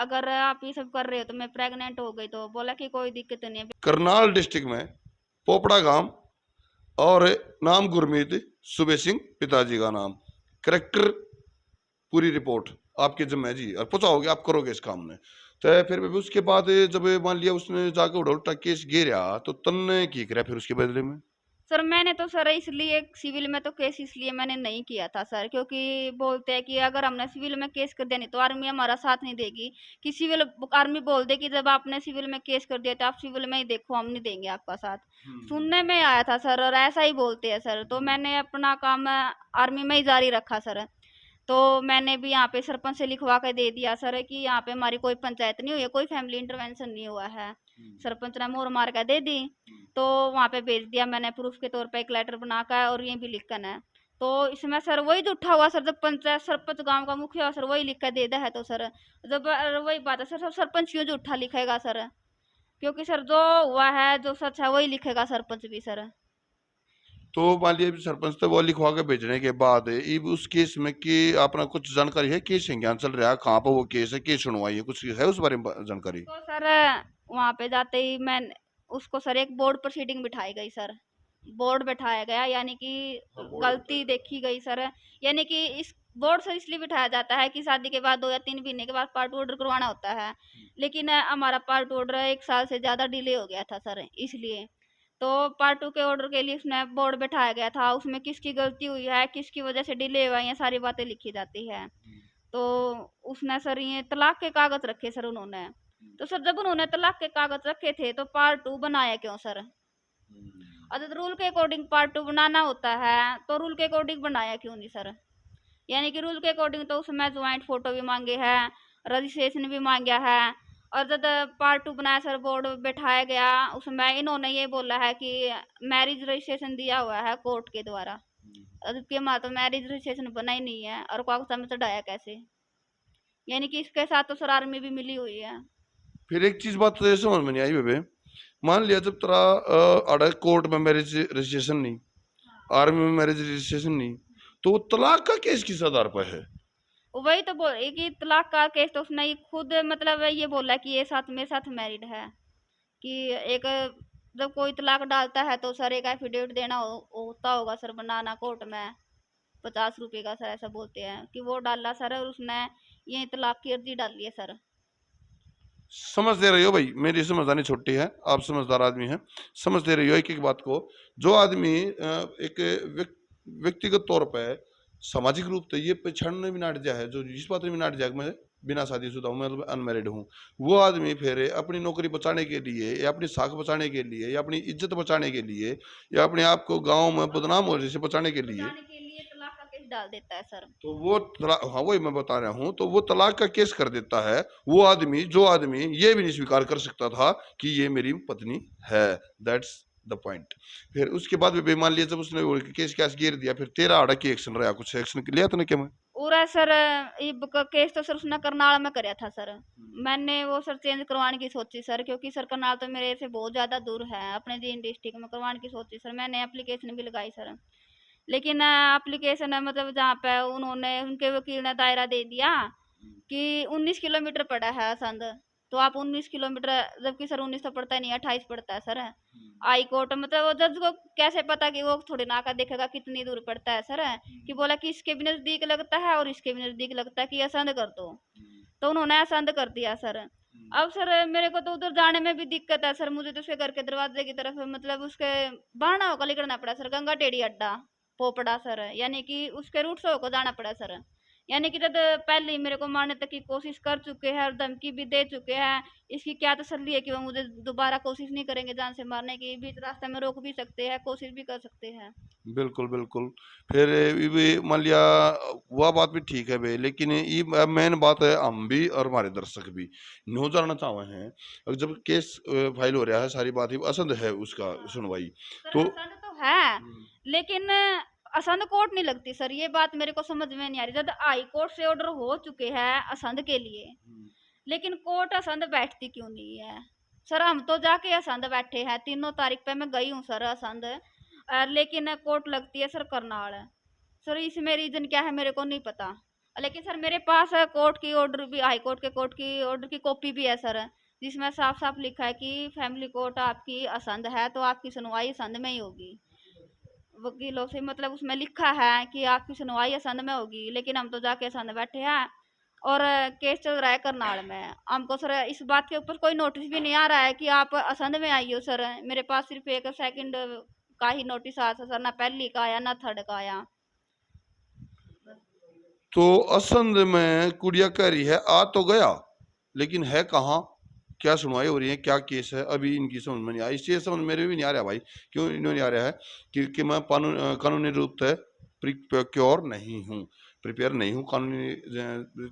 अगर आप ये सब कर रहे हो तो मैं प्रेग्नेंट हो गई, तो बोला कि कोई दिक्कत नहीं है। करनाल डिस्ट्रिक्ट में पोपड़ा गांव, और नाम गुरमीत, सुबे सिंह पिताजी का नाम। करेक्टर पूरी रिपोर्ट आपके जिम्मे है जी, और पहुंचाओगे आप, करोगे इस काम में। तो फिर भी उसके बाद जब मान लिया उसने जाके उड़ा उल्टा केस गिरा, तो तन्ने की करा फिर उसके बदले में? सर मैंने तो सर इसलिए सिविल में तो केस इसलिए मैंने नहीं किया था सर, क्योंकि बोलते हैं कि अगर हमने सिविल में केस कर दिया नहीं तो आर्मी हमारा साथ नहीं देगी। कि सिविल आर्मी बोल दे कि जब आपने सिविल में केस कर दिया तो आप सिविल में ही देखो, हम नहीं देंगे आपका साथ। सुनने में आया था सर, और ऐसा ही बोलते हैं सर, तो मैंने अपना काम आर्मी में ही जारी रखा सर। तो मैंने भी यहाँ पे सरपंच से लिखवा के दे दिया सर कि यहाँ पे हमारी कोई पंचायत नहीं हुई है, कोई फैमिली इंटरवेंशन नहीं हुआ है। सरपंच ने मोहर मार के दे दी। तो वहाँ पे भेज दिया मैंने प्रूफ के तौर पे एक लेटर बनाकर, और ये भी लिखकर है। तो इसमें सर वही तो उठा हुआ सर, जब पंचायत सरपंच गांव का मुखिया सर वही लिख कर दे दे है, तो सर जब वही बात है सर, सब सरपंच क्यों जो उठा लिखेगा सर? क्योंकि सर जो हुआ है जो सच है वही लिखेगा सरपंच भी सर। तो मान लिया सरपंच तो वो लिखवा के भेजने के बाद अब उस केस में कि अपना कुछ जानकारी है, केस क्या चल रहा है, कहाँ पर वो केस है, केस सुनवाई है, कुछ है उस बारे में जानकारी? तो सर वहां पे जाते ही मैं उसको सर एक बोर्ड प्रोसीडिंग बिठाई गई सर। बोर्ड बैठाया गया, यानी कि गलती देखी गई सर। यानी कि इस बोर्ड से इसलिए बिठाया जाता है कि शादी के बाद 2 या 3 महीने के बाद पार्ट ऑर्डर करवाना होता है। लेकिन हमारा पार्ट ऑर्डर 1 साल से ज्यादा डिले हो गया था सर, इसलिए। तो पार्ट 2 के ऑर्डर के लिए उसने बोर्ड बैठाया गया था, उसमें किसकी गलती हुई है, किसकी वजह से डिले हुआ है, ये सारी बातें लिखी जाती है। तो उसने सर ये तलाक के कागज रखे सर उन्होंने। तो सर जब उन्होंने तलाक के कागज रखे थे तो पार्ट 2 बनाया क्यों सर? अगर रूल के अकॉर्डिंग पार्ट 2 बनाना होता है तो रूल के अकॉर्डिंग बनाया क्यों नहीं सर? यानी कि रूल के अकॉर्डिंग तो उसमें ज्वाइंट फोटो भी मांगे है, रजिस्ट्रेशन भी मांगा है। और जब पार्ट 2 बनाया सर, बोर्ड बैठाया गया, उसमें इन्होंने ये बोला है कि मैरिज रजिस्ट्रेशन दिया हुआ है कोर्ट के द्वारा। जबकि हमारा तो मैरिज रजिस्ट्रेशन बना ही नहीं है, और कागज में चढ़ाया कैसे? यानी कि इसके साथ तो सर आर्मी भी मिली हुई है। फिर एक चीज बात तो ये समझ में नहीं आई बेबे, मान लिया जब तेरा अड़ा कोर्ट में मैरिज रजिस्ट्रेशन नहीं, आर्मी में मैरिज रजिस्ट्रेशन नहीं, तो वो तलाक का केस किस आधार पर है? वही तो बोल कि तलाक का केस तो उसने ही खुद मतलब ये बोला कि ये साथ मेरे साथ मैरिड है। कि एक जब कोई तलाक डालता है तो सर एक एफिडेविट देना होता होगा सर, बनाना कोर्ट में 50 रुपए का सर, ऐसा बोलते हैं कि वो डाला सर, और उसने ये तलाक की अर्जी डाली है सर। समझ दे रही हो भाई, मेरी समझदारी छोटी है, आप समझदार आदमी हैं, समझ दे रही हो एक एक बात को। जो आदमी एक व्यक्तिगत तौर पे सामाजिक रूप से ये पहचानने में नाट जाए, जो जिस बात में नाट जाए मैं बिना शादीशुदा हूँ, मतलब अनमेरिड हूँ, वो आदमी फिर अपनी नौकरी बचाने के लिए, या अपनी साख बचाने के लिए, या अपनी इज्जत बचाने के लिए, या अपने आप को गांव में बदनाम होने से बचाने के लिए, बचाने के लिए तलाक का केस डाल देता है सर। तो वो हाँ वही मैं बता रहा हूँ, तो वो तलाक का केस कर देता है। वो आदमी, जो आदमी ये भी नहीं स्वीकार कर सकता था कि ये मेरी पत्नी है, दैट्स द पॉइंट। फिर उसके बाद भी मान लिया जब उसने वो केस कैस गिर दिया, फिर तेरा आड़ा की एक्शन रहा, कुछ एक्शन लिया तूने क्या? मैं पूरा सर ये केस तो सर उसने करनाल में कराया था सर। मैंने वो सर चेंज करवाने की सोची सर, क्योंकि सर करनाल तो मेरे से बहुत ज्यादा दूर है, अपने जींद डिस्ट्रिक्ट में करवाने की सोची सर। मैंने एप्लीकेशन भी लगाई सर। लेकिन एप्लीकेशन है मतलब जहाँ पे उन्होंने उनके वकील ने दायरा दे दिया कि 19 किलोमीटर पड़ा है असंध। तो आप 19 किलोमीटर, जबकि सर 19 तो पड़ता ही नहीं, 28 पड़ता है सर। हाई कोर्ट मतलब वो जज को कैसे पता कि वो थोड़ी ना का देखेगा कितनी दूर पड़ता है सर। कि बोला कि इसके भी नजदीक लगता है और इसके भी नजदीक लगता है, कि असंध कर दो। तो उन्होंने असंध कर दिया सर। अब सर मेरे को तो उधर जाने में भी दिक्कत है सर, मुझे तो उसके घर के दरवाजे की तरफ मतलब उसके बहाना होकर निकलना पड़ा सर, गंगा टेढ़ी अड्डा पोपड़ा सर, यानी कि उसके रूट से होकर जाना पड़ा सर। यानी कि जब पहले ही मेरे को मारने तक की कोशिश कर चुके हैं और धमकी भी दे चुके हैं। इसकी क्या तसल्ली है कि वो मुझे दोबारा कोशिश नहीं करेंगे जान से मारने की? बीच रास्ते में रोक भी सकते हैं, कोशिश भी कर सकते हैं। बिल्कुल बिल्कुल। फिर ये मान लिया वह बात भी ठीक है भाई, लेकिन ये मेन बात है, हम भी और हमारे दर्शक भी न्यूज जानना चाहते हैं। और जब केस फाइल हो रहा है, सारी बात ही असंद है उसका सुनवाई, सर तो असंद तो है, लेकिन असंद कोर्ट नहीं लगती सर, ये बात मेरे को समझ में नहीं आ रही। जब हाई कोर्ट से ऑर्डर हो चुके हैं असंद के लिए, लेकिन कोर्ट असंद बैठती क्यों नहीं है? सर हम तो जाके असंद बैठे हैं, 3 तारीख पे मैं गई हूँ सर असंद। लेकिन कोर्ट लगती है सर करनाल। सर इसमें रीजन क्या है मेरे को नहीं पता। लेकिन सर मेरे पास कोर्ट की ऑर्डर भी, हाई कोर्ट के कोर्ट की ऑर्डर की कॉपी भी है सर, जिसमें साफ साफ लिखा है कि फैमिली कोर्ट आपकी असंद है तो आपकी सुनवाई असंद में ही होगी। वकीलों से मतलब उसमें लिखा है कि आपकी सुनवाई असंद में होगी, लेकिन हम तो जाके असंद बैठे हैं और केस चल रहा है करनाल में। हमको सर इस बात के ऊपर कोई नोटिस भी नहीं आ रहा है कि आप असंद में आई हो सर। मेरे पास सिर्फ एक सेकंड का ही नोटिस आया था सर, ना पहली का आया ना थर्ड का आया। तो असंध में कुड़िया कह रही है आ तो गया, लेकिन है कहाँ, क्या सुनवाई हो रही है, क्या केस है, अभी इनकी समझ में नहीं आई। इस चीज समझ मेरे भी नहीं आ रहा भाई, क्यों इन्होंने नहीं आ रहा है कि मैं कानूनी रूप से प्रिप्योर नहीं हूँ, प्रिपेयर नहीं हूँ कानूनी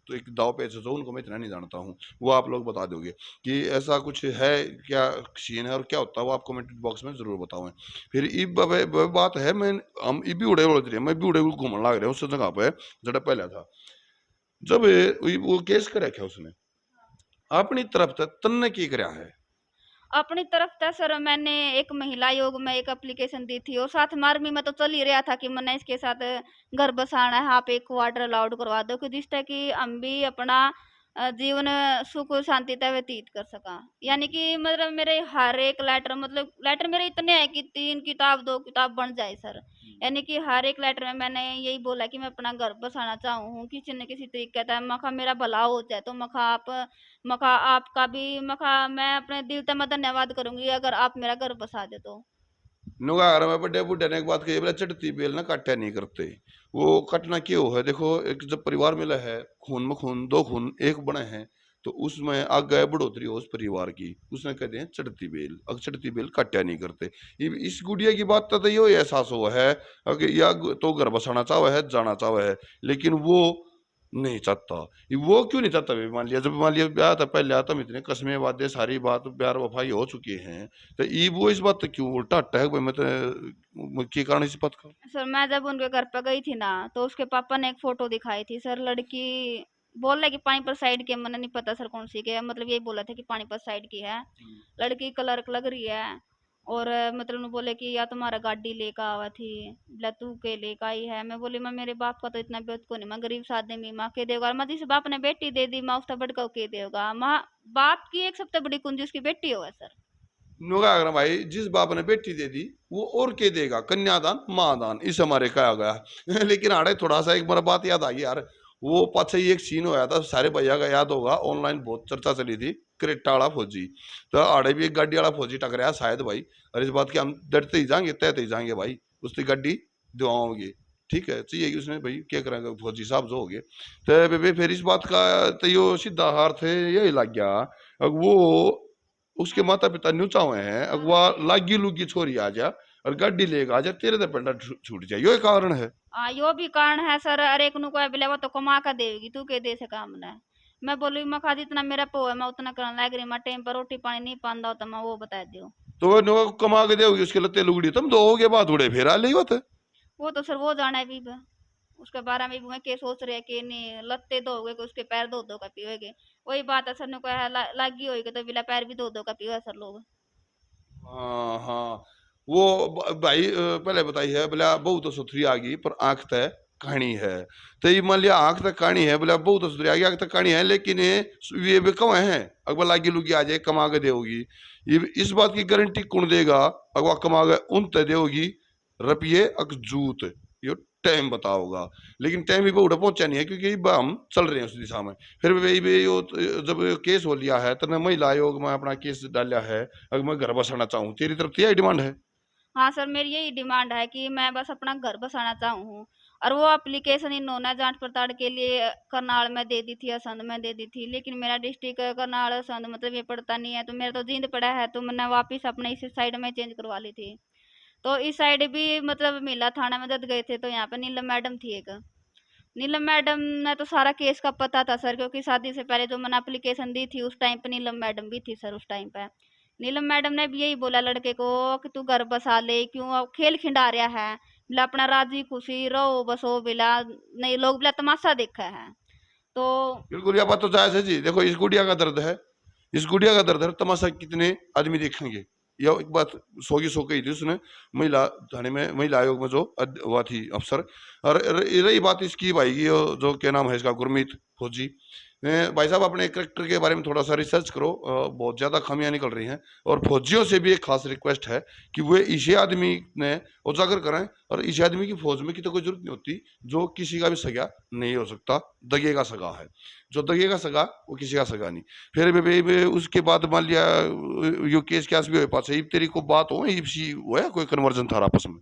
तो एक दाव पेच हो उनको मैं इतना नहीं जानता हूँ। वो आप लोग बता दोगे कि ऐसा कुछ है, क्या सीन है और क्या होता है, वो आप कमेंट बॉक्स में जरूर बताओ। फिर इब बात है, मैं हम इबी उड़े बोल रही है, मैं भी उड़े घूमने लग रहा हूँ उस जगह पे जड़ा पहले था। जब वो केस करे क्या उसने अपनी तरफ से तन्ने की कराया है। अपनी तरफ से सर मैंने एक महिला आयोग में एक एप्लीकेशन दी थी, और साथ में आर्मी में तो चल ही रहा था कि मैंने इसके साथ घर बसाना है, आप एक क्वार्टर अलाउड करवा दो कि जिससे कि हम भी अपना जीवन सुख शांति से व्यतीत कर सका। यानी कि मतलब मेरे हर एक लेटर, मतलब लेटर मेरे इतने हैं कि 3 किताब 2 किताब बन जाए सर। यानी कि हर एक लेटर में मैंने यही बोला कि मैं अपना घर बसाना चाहूँ हूँ किसी न किसी तरीके से, मखा मेरा भला हो जाए तो मखा आप, मखा आपका भी, मखा मैं अपने दिल से मैं धन्यवाद करूंगी अगर आप मेरा घर बसा दे तो। नुगा अगर मैं बड़े बुढ़े ने एक बात कही बोला चढ़ती बेल ना काटा नहीं करते। वो कटना क्यों है, देखो एक जब परिवार मिला है, खून में खून दो खून एक बने हैं, तो उसमें आग गए बढ़ोतरी हो उस परिवार की, उसने कहते हैं चढ़ती बेल, अब चढ़ती बेल काटा नहीं करते। इस गुड़िया की बात तो यो एहसास हुआ है अगर या तो घर बसाना चाहे है जाना चाहे है, लेकिन वो नहीं चाहता। ये वो क्यों नहीं चाहता भाई, मान लिया जब मान लिया ब्याह था पहले आता हम इतने कसमें वादे सारी बात प्यार वफाई हो चुकी हैं, तो ये वो इस बात तो क्यों उल्टा हट्टा है भाई, मैं तो के कारण इस बात का। सर मैं जब उनके घर पे गई थी ना, तो उसके पापा ने एक फोटो दिखाई थी सर, लड़की बोल रहे कि पानीपत साइड के, मैंने नहीं पता सर कौन सी के है, मतलब यही बोला था कि पानीपत साइड की है लड़की, क्लर्क लग रही है। और मतलब उन्होंने बोले कि या तुम्हारा गाड़ी लेकर आवा थी, बोला तू के लेकर आई है। मैं बोली मैं मेरे बाप का तो इतना बेत को नहीं, मैं गरीब सादे में माँ के देगा, मैं जिस बाप ने बेटी दे दी माँ उसका बढ़कर के देगा माँ। बाप की एक सबसे बड़ी कुंजी उसकी बेटी हो है सर। नुगा अगर भाई जिस बाप ने बेटी दे दी वो और के देगा, कन्यादान महादान इस हमारे कहा गया लेकिन आड़े थोड़ा सा एक बार बात याद आ गई यार, वो पाछे ही एक सीन होया था सारे भैया का याद होगा, ऑनलाइन बहुत चर्चा चली थी, क्रेटा वाला फौजी, तो आड़े भी एक गाड़ी वाला फौजी टकराया शायद भाई, और इस बात की हम डरते ही जाएंगे तहते ही जाएंगे भाई, उसकी गाड़ी दिवाओगे, ठीक है चाहिए कि उसने भाई क्या करेंगे फौजी साहब जो हो गए। तो फिर इस बात का तो यो सीधा हार थे यही लग गया। अब वो उसके माता पिता न्यू चाहे हैं अगवा लागी लुगी छोरी आ जा और गाड़ी लेगा आ जा तेरे तो पिंडा छूट जाए, यो कारण है। यो भी कारण है सर, अरे एक नु को बिले वो तो कमा कर देगी, तू के दे से काम ने। मैं बोली मैं खा जितना मेरा पो है मैं उतना करने लग रही, मैं टाइम पर रोटी पानी नहीं पांदा तो मैं वो बता दियो। तो वो नो कमा के दोगे उसके लत्ते लुगड़ी तुम दोगे बाद उड़े फिर आ ले होते। वो तो सर वो जाना है भी उसके बारे में भी मैं के सोच रहे कि नहीं लत्ते धोगे कि उसके पैर धो धो का पीओगे। वही बात है सर ने कहा लागी होगी तो बिला पैर भी धो धो का पीओ सर लोग। हाँ हाँ, वो भाई पहले बताई है बोला बहू तो सुथरी आ गई पर आंख तय कहानी है, तो ये मान लिया आंख तक कहानी है बोला बहू तो सुथरी आ गई आंख तक कहानी है, लेकिन ये भी कम है अगवा लागी लुगी आ जाए कमा के देगी, ये इस बात की गारंटी कौन देगा अगवा कमा के उन तय देगी रपिए अकजूत, यो टाइम बताओगा, लेकिन टाइम भी बहुत पहुंचा नहीं है क्योंकि हम चल रहे हैं उस दिशा में। फिर भी यो जब केस हो लिया है तो मैं महिला आयोग में अपना केस डाला है, अगर मैं घर बसाना चाहूँ तेरी तरफ से यही डिमांड है। हाँ सर मेरी यही डिमांड है कि मैं बस अपना घर बसाना चाहूँ हूँ। और वो एप्लीकेशन इन्होंने जांच पड़ताल के लिए करनाल में दे दी थी, असंध में दे दी थी, लेकिन मेरा डिस्ट्रिक्ट करनाल असंध मतलब ये पड़ता नहीं है, तो मेरा तो जींद पड़ा है, तो मैंने वापस अपने इस साइड में चेंज करवा ली थी। तो इस साइड भी मतलब मिला थाना में जब गए थे तो यहाँ पे नीलम मैडम थी एक, नीलम मैडम ने तो सारा केस का पता था सर, क्योंकि शादी से पहले जो मैंने एप्लीकेशन दी थी उस टाइम पे नीलम मैडम भी थी सर उस टाइम पे। नीलम मैडम ने भी यही बोला लड़के को कि तू घर बसा ले, क्यों अब खेल खिंडा रहा है, बोला अपना राजी खुशी रहो बसो, बिला नहीं लोग बिला तमाशा देखा है। तो बिल्कुल यह बात तो जायज है जी, देखो इस गुड़िया का दर्द है, इस गुड़िया का दर्द है, तमाशा कितने आदमी देखेंगे। या एक बात 100 की 100 कही थी उसने, महिला थाने में, महिला आयोग में जो हुआ थी अफसर। और रही बात इसकी भाई की, जो क्या नाम है इसका, गुरमीत फौजी, भाई साहब अपने करेक्टर के बारे में थोड़ा सा रिसर्च करो, बहुत ज़्यादा खामियां निकल रही हैं। और फौजियों से भी एक खास रिक्वेस्ट है कि वे इसी आदमी ने उजागर करें, और इसी आदमी की फौज में की तो कोई जरूरत नहीं होती, जो किसी का भी सगा नहीं हो सकता, दगे का सगा है। जो दगे का सगा वो किसी का सगा नहीं। फिर भी उसके बाद मान लिया यो केस क्या भी हो पास, तेरी को बात हो, होया कोई कन्वर्जन था आपस में?